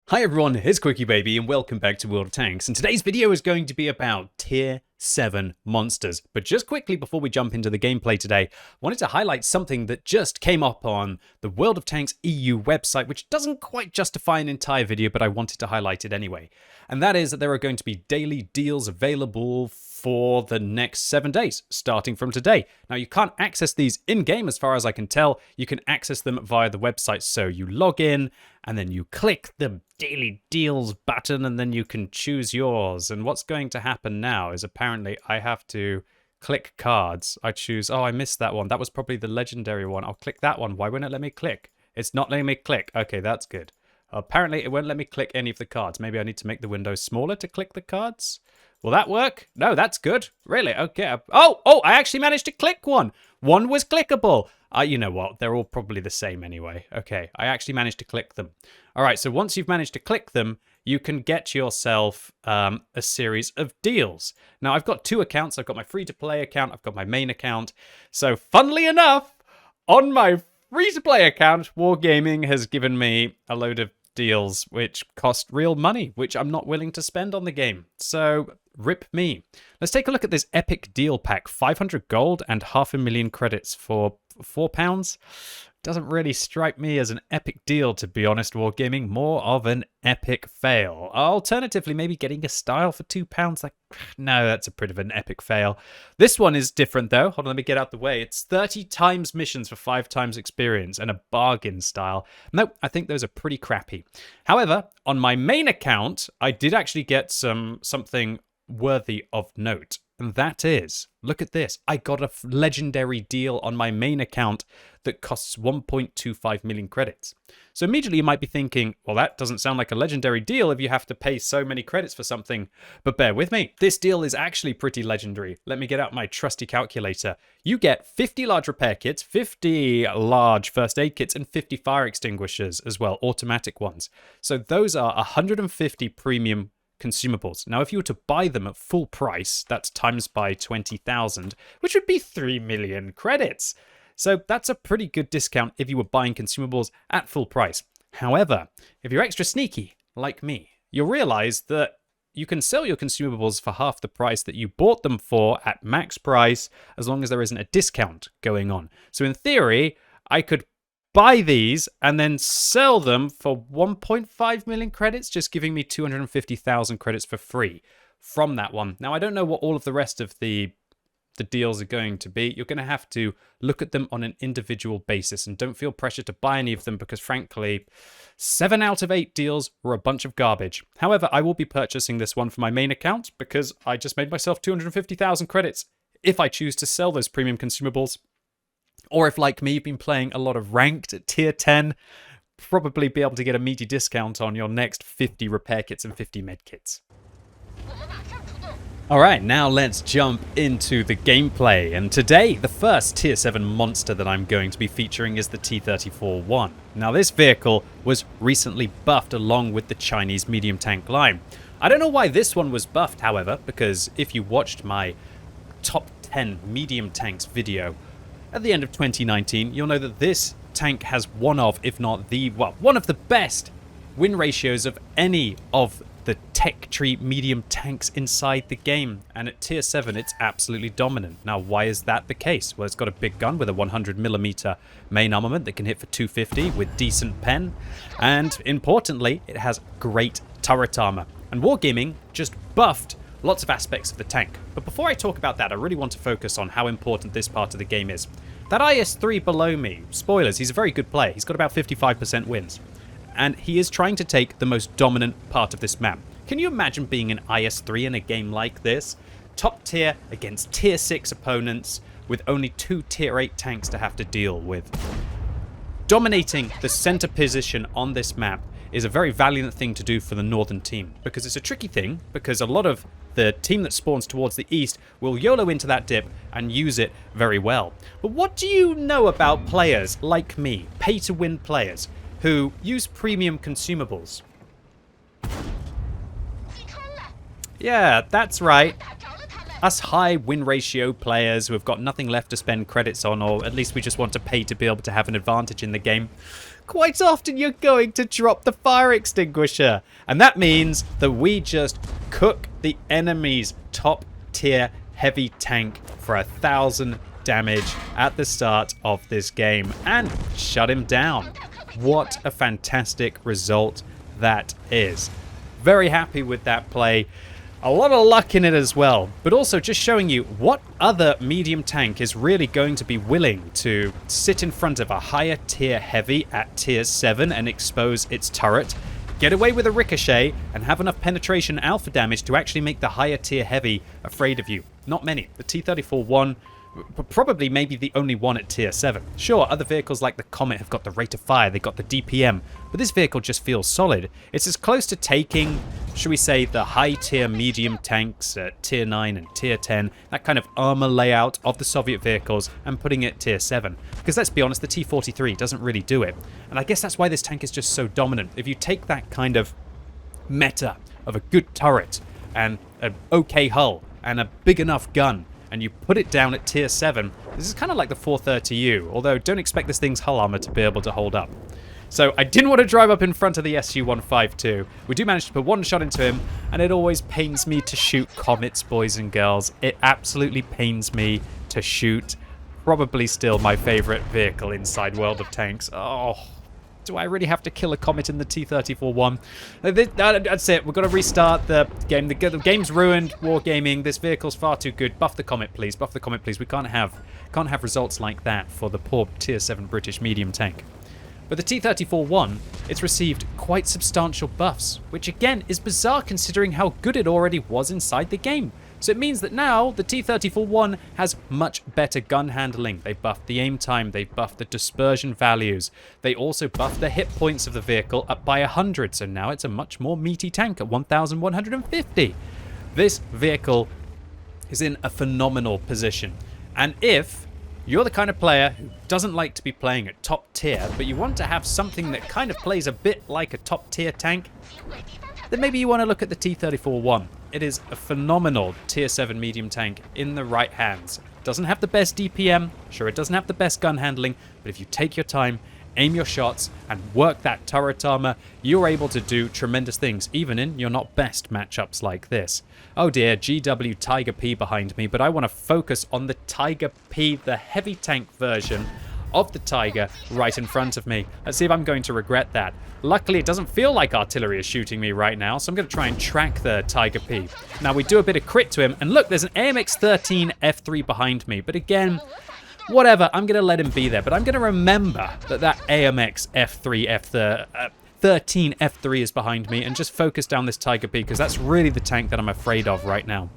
Hi everyone, it's QuickyBaby and welcome back to World of Tanks, and today's video is going to be about Tier 7 monsters. But just quickly before we jump into the gameplay today, I wanted to highlight something that just came up on the World of Tanks EU website, which doesn't quite justify an entire video, but I wanted to highlight it anyway. And that is that there are going to be daily deals available for the next 7 days, starting from today. Now, you can't access these in-game as far as I can tell. You can access them via the website, so you log in and then you click the daily deals button and then you can choose yours. And what's going to happen now is apparently I have to click cards. I choose, oh, I missed that one. That was probably the legendary one. I'll click that one. Why won't it let me click? It's not letting me click. Okay, that's good. Apparently it won't let me click any of the cards. Maybe I need to make the window smaller to click the cards. Will that work? No, that's good. Really? Okay. Oh, I actually managed to click one. One was clickable. You know what? They're all probably the same anyway. Okay, I actually managed to click them. All right, so once you've managed to click them, you can get yourself a series of deals. Now, I've got two accounts. I've got my free-to-play account. I've got my main account. So, funnily enough, on my free-to-play account, Wargaming has given me a load of deals which cost real money, which I'm not willing to spend on the game. So, rip me. Let's take a look at this epic deal pack. 500 gold and 500,000 credits for £4. Doesn't really strike me as an epic deal, to be honest, Wargaming. More of an epic fail. Alternatively, maybe getting a style for £2. Like, no, that's a bit of an epic fail. This one is different, though. Hold on, let me get out the way. It's 30 times missions for 5 times experience and a bargain style. Nope, I think those are pretty crappy. However, on my main account, I did actually get something worthy of note. And that is, look at this. I got a legendary deal on my main account that costs 1.25 million credits. So immediately you might be thinking, well, that doesn't sound like a legendary deal if you have to pay so many credits for something. But bear with me. This deal is actually pretty legendary. Let me get out my trusty calculator. You get 50 large repair kits, 50 large first aid kits, and 50 fire extinguishers as well, automatic ones. So those are 150 premium consumables. Now, if you were to buy them at full price, that's times by 20,000, which would be 3 million credits. So that's a pretty good discount if you were buying consumables at full price. However, if you're extra sneaky, like me, you'll realize that you can sell your consumables for half the price that you bought them for at max price, as long as there isn't a discount going on. So in theory, I could buy these and then sell them for 1.5 million credits, just giving me 250,000 credits for free from that one. Now, I don't know what all of the rest of the deals are going to be. You're going to have to look at them on an individual basis and don't feel pressure to buy any of them because, frankly, 7 out of 8 deals were a bunch of garbage. However, I will be purchasing this one for my main account because I just made myself 250,000 credits if I choose to sell those premium consumables. Or if, like me, you've been playing a lot of ranked at tier 10, probably be able to get a meaty discount on your next 50 repair kits and 50 med kits. Alright, now let's jump into the gameplay. And today, the first tier 7 monster that I'm going to be featuring is the T-34-1. Now, this vehicle was recently buffed along with the Chinese medium tank line. I don't know why this one was buffed, however, because if you watched my top 10 medium tanks video at the end of 2019, you'll know that this tank has one of, if not the, well, one of the best win ratios of any of the tech tree medium tanks inside the game. And at tier 7, it's absolutely dominant. Now, why is that the case? Well, it's got a big gun with a 100mm main armament that can hit for 250 with decent pen. And importantly, it has great turret armor. And Wargaming just buffed lots of aspects of the tank. But before I talk about that, I really want to focus on how important this part of the game is. That IS-3 below me, spoilers, he's a very good player. He's got about 55% wins. And he is trying to take the most dominant part of this map. Can you imagine being an IS-3 in a game like this? Top tier against tier 6 opponents with only 2 tier 8 tanks to have to deal with. Dominating the center position on this map is a very valiant thing to do for the northern team, because it's a tricky thing, because a lot of the team that spawns towards the east will YOLO into that dip and use it very well. But what do you know about players like me, pay-to-win players, who use premium consumables? Yeah, that's right. Us high win ratio players who have got nothing left to spend credits on, or at least we just want to pay to be able to have an advantage in the game. quite often you're going to drop the fire extinguisher. And that means that we just cook the enemy's top tier heavy tank for 1,000 damage at the start of this game and shut him down. What a fantastic result that is. Very happy with that play. A lot of luck in it as well, but also just showing you what other medium tank is really going to be willing to sit in front of a higher tier heavy at tier 7 and expose its turret, get away with a ricochet, and have enough penetration alpha damage to actually make the higher tier heavy afraid of you. Not many. The T-34-1, probably maybe the only one at tier 7. Sure, other vehicles like the Comet have got the rate of fire, they got the DPM, but this vehicle just feels solid. It's as close to taking, should we say, the high tier medium tanks at tier 9 and tier 10, that kind of armor layout of the Soviet vehicles, and putting it tier 7. Because let's be honest, the T-43 doesn't really do it. And I guess that's why this tank is just so dominant. If you take that kind of meta of a good turret and an okay hull and a big enough gun, and you put it down at tier 7, this is kind of like the 430U, although don't expect this thing's hull armor to be able to hold up. So I didn't want to drive up in front of the Su-152. We do manage to put one shot into him, and it always pains me to shoot comets, boys and girls. It absolutely pains me to shoot probably still my favorite vehicle inside World of Tanks. Oh, do I really have to kill a comet in the T-34-1? That's it. We've got to restart the game. The game's ruined. Wargaming. This vehicle's far too good. Buff the comet, please. Buff the comet, please. We can't have results like that for the poor tier 7 British medium tank. But the T-34-1, it's received quite substantial buffs, which again is bizarre considering how good it already was inside the game. So it means that now the T-34-1 has much better gun handling. They buffed the aim time, they buffed the dispersion values. They also buffed the hit points of the vehicle up by 100, so now it's a much more meaty tank at 1,150. This vehicle is in a phenomenal position. And if you're the kind of player who doesn't like to be playing at top tier, but you want to have something that kind of plays a bit like a top tier tank, then maybe you want to look at the T-34-1. It is a phenomenal tier 7 medium tank in the right hands. It doesn't have the best DPM, sure it doesn't have the best gun handling, but if you take your time, aim your shots, and work that turret armor, you're able to do tremendous things, even in your not best matchups like this. Oh dear, GW Tiger P behind me, but I want to focus on the Tiger P, the heavy tank version of the Tiger right in front of me. Let's see if I'm going to regret that. Luckily, it doesn't feel like artillery is shooting me right now, so I'm going to try and track the Tiger P. Now, we do a bit of crit to him, and look, there's an AMX-13 F3 behind me, but again, whatever, I'm going to let him be there, but I'm going to remember that that AMX F3, 13 F3 is behind me, and just focus down this Tiger P, because that's really the tank that I'm afraid of right now.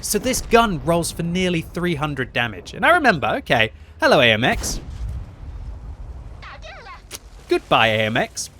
So this gun rolls for nearly 300 damage, and I remember, okay, hello AMX. Goodbye AMX.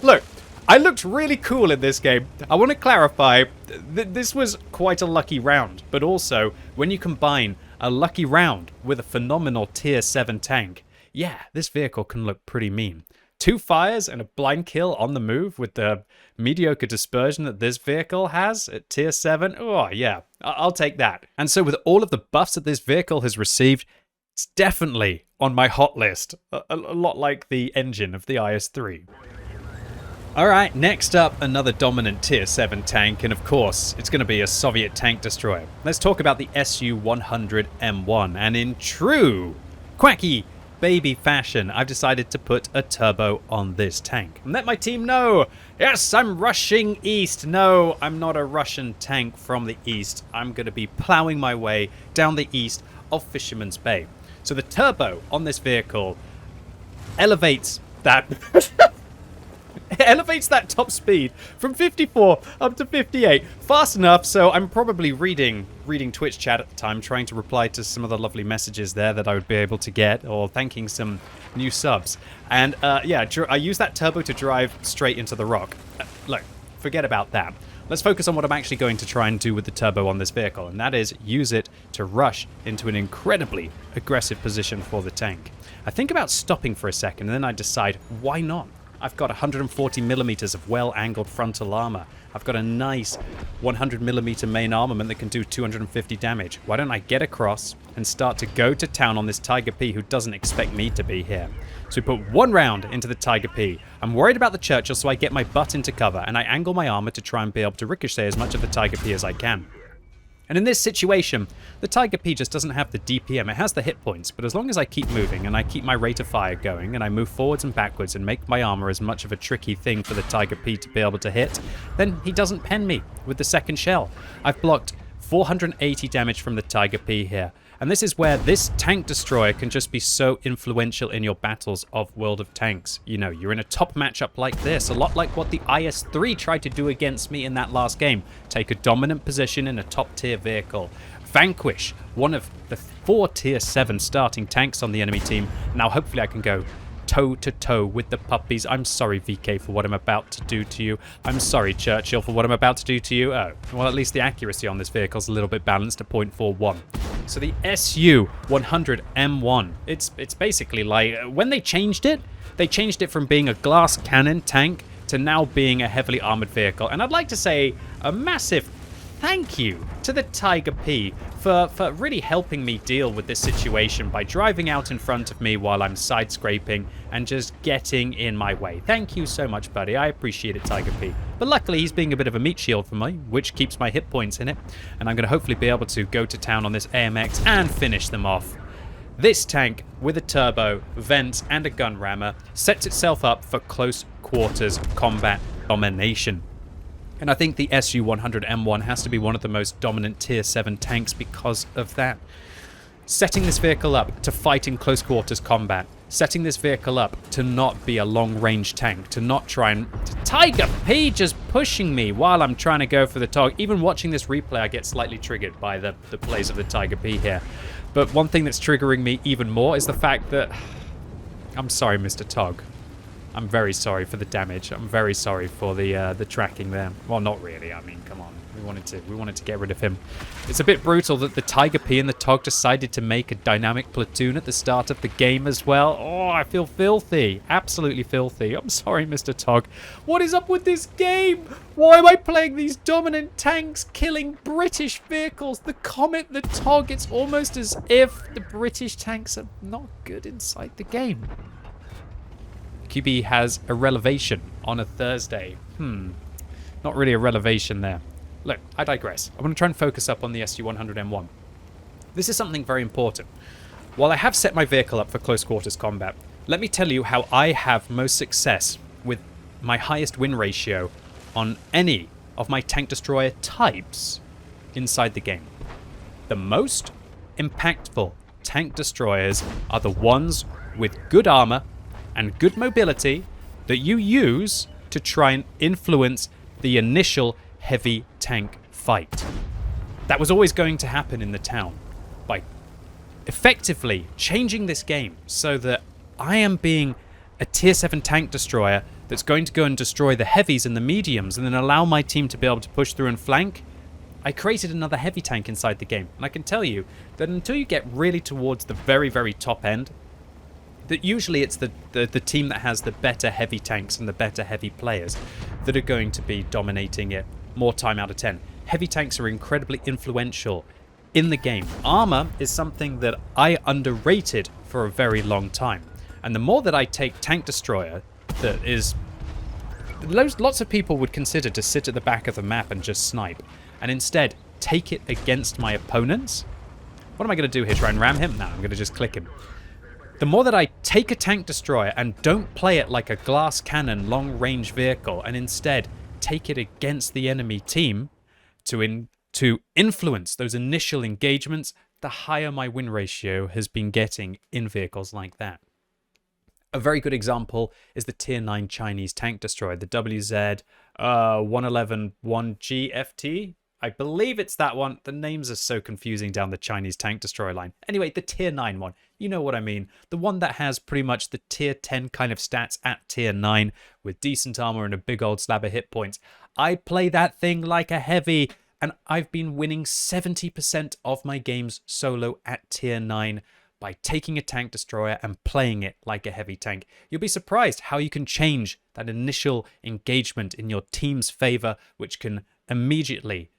Look, I looked really cool in this game. I want to clarify, this was quite a lucky round, but also, when you combine a lucky round with a phenomenal tier 7 tank, yeah, this vehicle can look pretty mean. 2 fires and a blind kill on the move with the mediocre dispersion that this vehicle has at tier 7. Oh, yeah, I'll take that. And so with all of the buffs that this vehicle has received, it's definitely on my hot list. A lot like the engine of the IS-3. Alright, next up, another dominant tier 7 tank, and of course, it's going to be a Soviet tank destroyer. Let's talk about the Su-100M1, and in true QuickyBaby fashion, I've decided to put a turbo on this tank. And let my team know, yes, I'm rushing east. No, I'm not a Russian tank from the east. I'm going to be plowing my way down the east of Fisherman's Bay. So the turbo on this vehicle elevates that... It elevates that top speed from 54 up to 58 fast enough, so I'm probably reading Twitch chat at the time, trying to reply to some of the lovely messages there that I would be able to get, or thanking some new subs. And yeah, I use that turbo to drive straight into the rock. Look, forget about that. Let's focus on what I'm actually going to try and do with the turbo on this vehicle, and that is use it to rush into an incredibly aggressive position for the tank. I think about stopping for a second, and then I decide, why not? I've got 140 millimeters of well-angled frontal armor. I've got a nice 100 millimeter main armament that can do 250 damage. Why don't I get across and start to go to town on this Tiger P who doesn't expect me to be here? So we put 1 round into the Tiger P. I'm worried about the Churchill, so I get my butt into cover and I angle my armor to try and be able to ricochet as much of the Tiger P as I can. And in this situation, the Tiger P just doesn't have the DPM. It has the hit points, but as long as I keep moving and I keep my rate of fire going and I move forwards and backwards and make my armor as much of a tricky thing for the Tiger P to be able to hit, then he doesn't pen me with the second shell. I've blocked 480 damage from the Tiger P here. And this is where this tank destroyer can just be so influential in your battles of World of Tanks. You know, you're in a top matchup like this, a lot like what the IS-3 tried to do against me in that last game. Take a dominant position in a top tier vehicle. Vanquish one of the 4 tier 7 starting tanks on the enemy team. Now hopefully I can go toe to toe with the puppies. I'm sorry, VK, for what I'm about to do to you. I'm sorry, Churchill, for what I'm about to do to you. Oh, well, at least the accuracy on this vehicle is a little bit balanced at 0.41. So the SU-100M1, it's basically like, when they changed it from being a glass cannon tank to now being a heavily armored vehicle. And I'd like to say a massive thank you to the Tiger P for really helping me deal with this situation by driving out in front of me while I'm side scraping and just getting in my way. Thank you so much, buddy. I appreciate it, Tiger P. But luckily, he's being a bit of a meat shield for me, which keeps my hit points in it. And I'm going to hopefully be able to go to town on this AMX and finish them off. This tank, with a turbo, vents, and a gun rammer, sets itself up for close quarters combat domination. And I think the SU-100M1 has to be one of the most dominant tier 7 tanks because of that. Setting this vehicle up to fight in close quarters combat. Setting this vehicle up to not be a long-range tank. To not try and... Tiger P just pushing me while I'm trying to go for the TOG. Even watching this replay, I get slightly triggered by the plays of the Tiger P here. But one thing that's triggering me even more is the fact that... I'm sorry, Mr. TOG. I'm very sorry for the damage. I'm very sorry for the tracking there. Well, not really. I mean, come on. We wanted to get rid of him. It's a bit brutal that the Tiger P and the TOG decided to make a dynamic platoon at the start of the game as well. Oh, I feel filthy. Absolutely filthy. I'm sorry, Mr. TOG. What is up with this game? Why am I playing these dominant tanks killing British vehicles? The Comet, the TOG. It's almost as if the British tanks are not good inside the game. QB has a relevation on a Thursday. Not really a relevation there. Look, I digress. I want to try and focus up on the SU-100M1. This is something very important. While I have set my vehicle up for close quarters combat, let me tell you how I have most success with my highest win ratio on any of my tank destroyer types inside the game. The most impactful tank destroyers are the ones with good armor and good mobility that you use to try and influence the initial heavy tank fight. That was always going to happen in the town by effectively changing this game so that I am being a tier 7 tank destroyer that's going to go and destroy the heavies and the mediums and then allow my team to be able to push through and flank. I created another heavy tank inside the game, and I can tell you that until you get really towards the very, very top end, that usually it's the team that has the better heavy tanks and the better heavy players that are going to be dominating it more time out of 10. Heavy tanks are incredibly influential in the game. Armor is something that I underrated for a very long time. And the more that I take tank destroyer, that is... lots of people would consider to sit at the back of the map and just snipe, and instead take it against my opponents. What am I going to do here? Try and ram him? No, I'm going to just click him. The more that I take a tank destroyer and don't play it like a glass cannon long-range vehicle and instead take it against the enemy team to influence those initial engagements, the higher my win ratio has been getting in vehicles like that. A very good example is the tier 9 Chinese tank destroyer, the WZ-111-1GFT. I believe it's that one. The names are so confusing down the Chinese tank destroyer line. Anyway, the tier 9 one. You know what I mean. The one that has pretty much the tier 10 kind of stats at tier 9 with decent armor and a big old slab of hit points. I play that thing like a heavy, and I've been winning 70% of my games solo at tier 9 by taking a tank destroyer and playing it like a heavy tank. You'll be surprised how you can change that initial engagement in your team's favor, which can immediately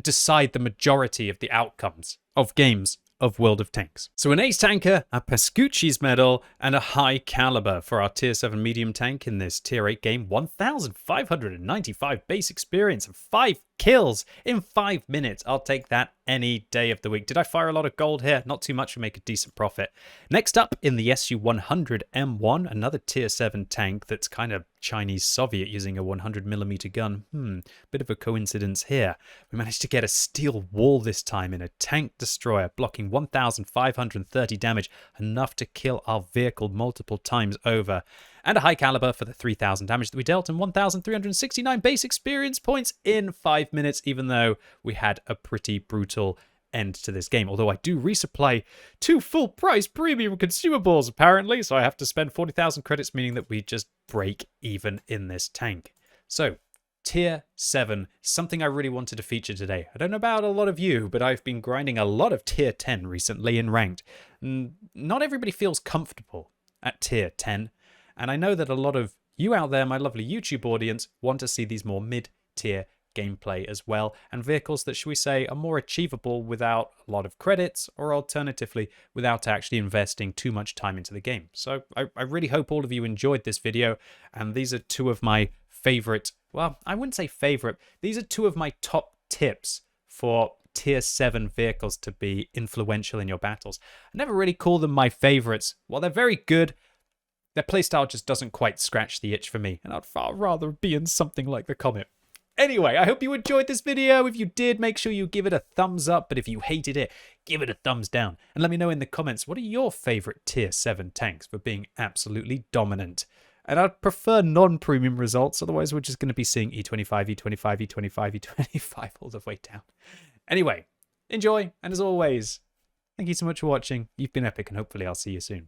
decide the majority of the outcomes of games of World of Tanks. So an ace tanker, a Pascucci's medal, and a high caliber for our tier 7 medium tank in this tier 8 game. 1,595 base experience and 5 kills in 5 minutes. I'll take that any day of the week. Did I fire a lot of gold here? Not too much to make a decent profit. Next up in the SU-100M1, another tier 7 tank that's kind of Chinese Soviet using a 100mm gun. Bit of a coincidence here. We managed to get a steel wall this time in a tank destroyer, blocking 1,530 damage, enough to kill our vehicle multiple times over. And a high caliber for the 3,000 damage that we dealt, and 1,369 base experience points in 5 minutes, even though we had a pretty brutal end to this game. Although I do resupply 2 full price premium consumables apparently, so I have to spend 40,000 credits, meaning that we just break even in this tank. So tier 7, something I really wanted to feature today. I don't know about a lot of you, but I've been grinding a lot of tier 10 recently in ranked. Not everybody feels comfortable at tier 10. And I know that a lot of you out there, my lovely YouTube audience, want to see these more mid-tier gameplay as well, and vehicles that, shall we say, are more achievable without a lot of credits, or alternatively, without actually investing too much time into the game. So I really hope all of you enjoyed this video, and these are 2 of my favorite, well, I wouldn't say favorite, these are 2 of my top tips for tier 7 vehicles to be influential in your battles. I never really call them my favorites. While they're very good, their playstyle just doesn't quite scratch the itch for me, and I'd far rather be in something like the Comet. Anyway, I hope you enjoyed this video. If you did, make sure you give it a thumbs up, but if you hated it, give it a thumbs down. And let me know in the comments, what are your favorite tier 7 tanks for being absolutely dominant? And I'd prefer non-premium results, otherwise we're just going to be seeing E25, E25, E25, E25 all the way down. Anyway, enjoy, and as always, thank you so much for watching. You've been epic, and hopefully I'll see you soon.